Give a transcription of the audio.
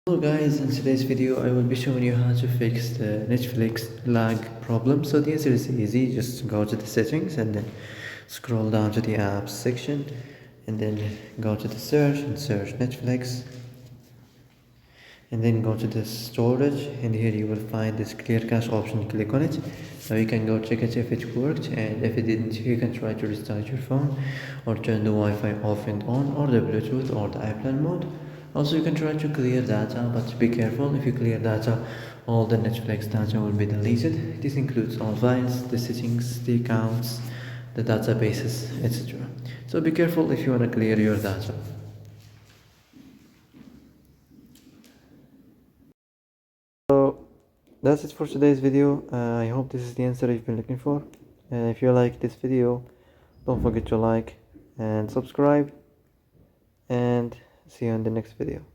Hello guys, in today's video I will be showing you how to fix the Netflix lag problem. So the answer is easy. Just go to the settings and then scroll down to the apps section and then go to the search and search Netflix and then go to the storage, and here you will find this clear cache option. Click on it. Now you can go check it if it worked, and if it didn't you can try to restart your phone or turn the Wi-Fi off and on, or the Bluetooth or the airplane mode. Also you can try to clear data, but be careful. If you clear data, all the Netflix data will be deleted. This includes all files, the settings, the accounts, the databases, etc. So be careful if you want to clear your data. So that's it for today's video. I hope this is the answer you've been looking for. If you like this video, don't forget to like and subscribe, and see you in the next video.